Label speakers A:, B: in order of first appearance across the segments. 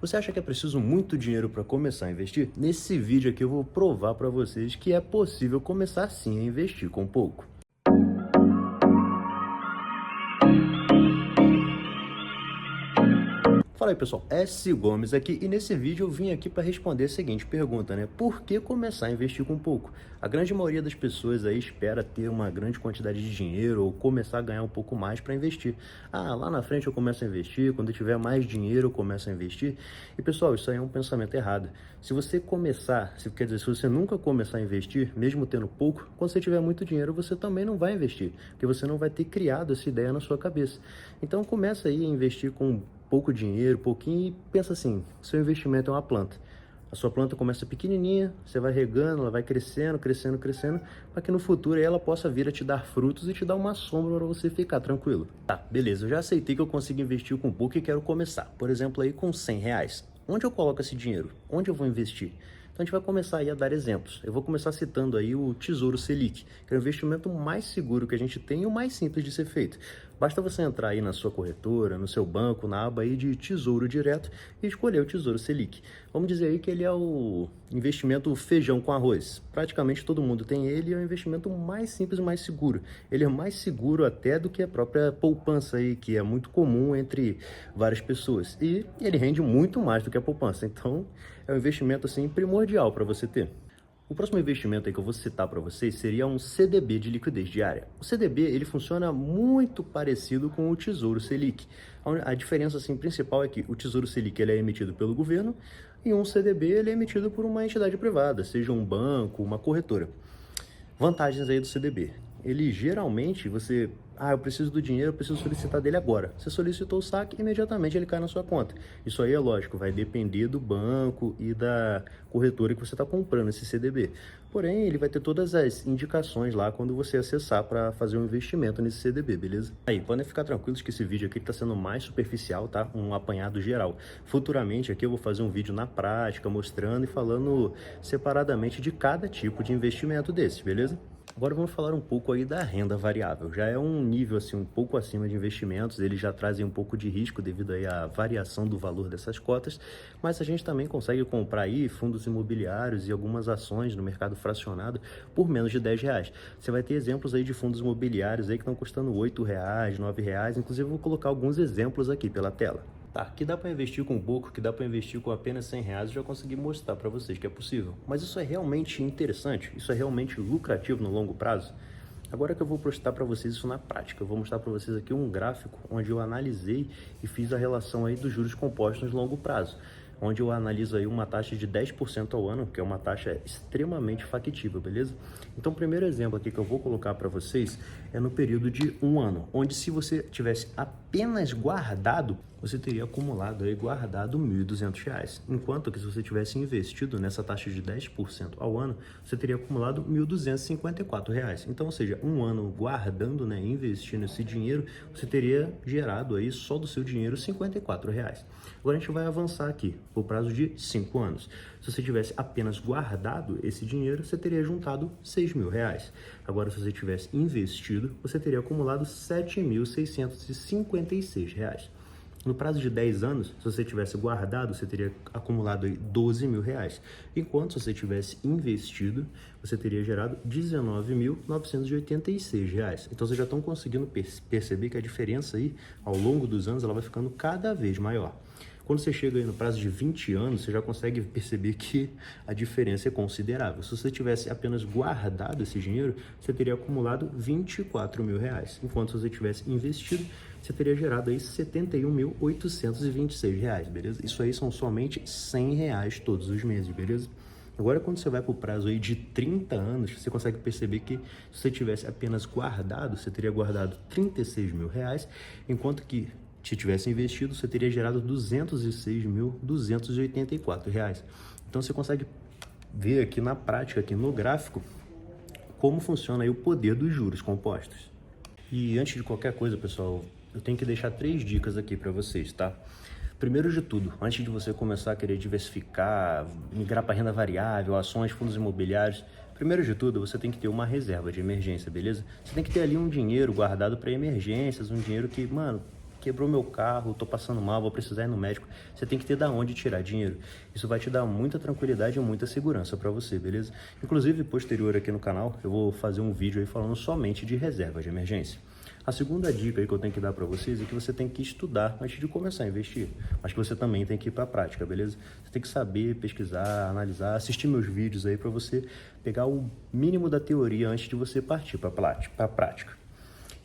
A: Você acha que é preciso muito dinheiro para começar a investir? Nesse vídeo aqui eu vou provar para vocês que é possível começar sim a investir com pouco. Fala aí pessoal, S. Gomes aqui e nesse vídeo eu vim aqui para responder a seguinte pergunta, né? Por que começar a investir com pouco? A grande maioria das pessoas aí espera ter uma grande quantidade de dinheiro ou começar a ganhar um pouco mais para investir. Ah, lá na frente eu começo a investir, quando eu tiver mais dinheiro eu começo a investir. E pessoal, isso aí é um pensamento errado. Se você começar, quer dizer, se você nunca começar a investir, mesmo tendo pouco, quando você tiver muito dinheiro você também não vai investir, porque você não vai ter criado essa ideia na sua cabeça. Então começa aí a investir com pouco dinheiro, pouquinho, e pensa assim, seu investimento é uma planta. A sua planta começa pequenininha, você vai regando, ela vai crescendo, crescendo, crescendo, para que no futuro ela possa vir a te dar frutos e te dar uma sombra para você ficar tranquilo. Tá, beleza, eu já aceitei que eu consigo investir com pouco e quero começar. Por exemplo, aí com R$ 100. Onde eu coloco esse dinheiro? Onde eu vou investir? Então a gente vai começar aí a dar exemplos. Eu vou começar citando aí o Tesouro Selic, que é o investimento mais seguro que a gente tem e o mais simples de ser feito. Basta você entrar aí na sua corretora, no seu banco, na aba aí de Tesouro Direto e escolher o Tesouro Selic. Vamos dizer aí que ele é o investimento feijão com arroz. Praticamente todo mundo tem ele e é o investimento mais simples e mais seguro. Ele é mais seguro até do que a própria poupança aí, que é muito comum entre várias pessoas. E ele rende muito mais do que a poupança. Então é um investimento assim primordial para você ter. O próximo investimento aí que eu vou citar para vocês seria um CDB de liquidez diária. O CDB ele funciona muito parecido com o Tesouro Selic. A diferença assim, principal é que o Tesouro Selic ele é emitido pelo governo e um CDB ele é emitido por uma entidade privada, seja um banco, uma corretora. Vantagens aí do CDB. Ele geralmente eu preciso do dinheiro, eu preciso solicitar dele agora. Você solicitou o saque, imediatamente ele cai na sua conta. Isso aí é lógico, vai depender do banco e da corretora que você está comprando esse CDB. Porém, ele vai ter todas as indicações lá quando você acessar para fazer um investimento nesse CDB, beleza? Aí, podem ficar tranquilos que esse vídeo aqui está sendo mais superficial, tá? Um apanhado geral. Futuramente aqui eu vou fazer um vídeo na prática, mostrando e falando separadamente de cada tipo de investimento desse, beleza? Agora vamos falar um pouco aí da renda variável. Já é um nível assim um pouco acima de investimentos, eles já trazem um pouco de risco devido aí à variação do valor dessas cotas, mas a gente também consegue comprar aí fundos imobiliários e algumas ações no mercado fracionado por menos de R$ 10. Você vai ter exemplos aí de fundos imobiliários aí que estão custando R$ 8, R$ 9, inclusive eu vou colocar alguns exemplos aqui pela tela. Tá, que dá para investir com pouco, que dá para investir com apenas R$ 100, eu já consegui mostrar para vocês que é possível. Mas isso é realmente interessante? Isso é realmente lucrativo no longo prazo? Agora que eu vou mostrar para vocês isso na prática, eu vou mostrar para vocês aqui um gráfico onde eu analisei e fiz a relação aí dos juros compostos no longo prazo, onde eu analiso aí uma taxa de 10% ao ano, que é uma taxa extremamente factível, beleza? Então o primeiro exemplo aqui que eu vou colocar para vocês é no período de um ano, onde se você tivesse apenas guardado, você teria acumulado aí guardado R$ 1.200, enquanto que se você tivesse investido nessa taxa de 10% ao ano, você teria acumulado R$ 1.254. Então, ou seja, um ano guardando, né, investindo esse dinheiro, você teria gerado aí só do seu dinheiro R$ 54. Agora a gente vai avançar aqui por prazo de 5 anos. Se você tivesse apenas guardado esse dinheiro, você teria juntado R$ 6.000. Agora, se você tivesse investido, você teria acumulado R$ 7.656. No prazo de 10 anos, se você tivesse guardado, você teria acumulado aí R$ 12.000. Enquanto se você tivesse investido, você teria gerado R$ 19.986. Então, vocês já estão conseguindo perceber que a diferença aí, ao longo dos anos, ela vai ficando cada vez maior. Quando você chega aí no prazo de 20 anos, você já consegue perceber que a diferença é considerável. Se você tivesse apenas guardado esse dinheiro, você teria acumulado R$ 24.000. Enquanto se você tivesse investido, você teria gerado aí R$ 71.826, beleza? Isso aí são somente R$ 100 todos os meses, beleza? Agora, quando você vai para o prazo aí de 30 anos, você consegue perceber que se você tivesse apenas guardado, você teria guardado R$ 36.000, enquanto que se tivesse investido, você teria gerado R$ 206.284. Então, você consegue ver aqui na prática, aqui no gráfico, como funciona aí o poder dos juros compostos. E antes de qualquer coisa, pessoal, eu tenho que deixar 3 dicas aqui para vocês, tá? Primeiro de tudo, antes de você começar a querer diversificar, migrar para renda variável, ações, fundos imobiliários, primeiro de tudo, você tem que ter uma reserva de emergência, beleza? Você tem que ter ali um dinheiro guardado para emergências, um dinheiro que, mano, quebrou meu carro, tô passando mal, vou precisar ir no médico. Você tem que ter da onde tirar dinheiro. Isso vai te dar muita tranquilidade e muita segurança para você, beleza? Inclusive, posterior aqui no canal, eu vou fazer um vídeo aí falando somente de reserva de emergência. A segunda dica aí que eu tenho que dar para vocês é que você tem que estudar antes de começar a investir, mas que você também tem que ir para a prática, beleza? Você tem que saber, pesquisar, analisar, assistir meus vídeos aí para você pegar o mínimo da teoria antes de você partir para a prática.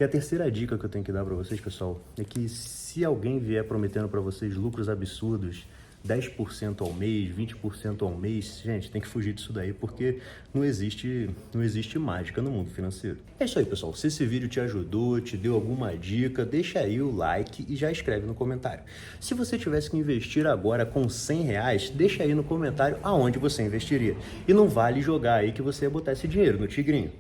A: E a terceira dica que eu tenho que dar para vocês, pessoal, é que se alguém vier prometendo para vocês lucros absurdos, 10% ao mês, 20% ao mês, gente, tem que fugir disso daí, porque não existe mágica no mundo financeiro. É isso aí, pessoal. Se esse vídeo te ajudou, te deu alguma dica, deixa aí o like e já escreve no comentário. Se você tivesse que investir agora com R$100, deixa aí no comentário aonde você investiria. E não vale jogar aí que você ia botar esse dinheiro no Tigrinho.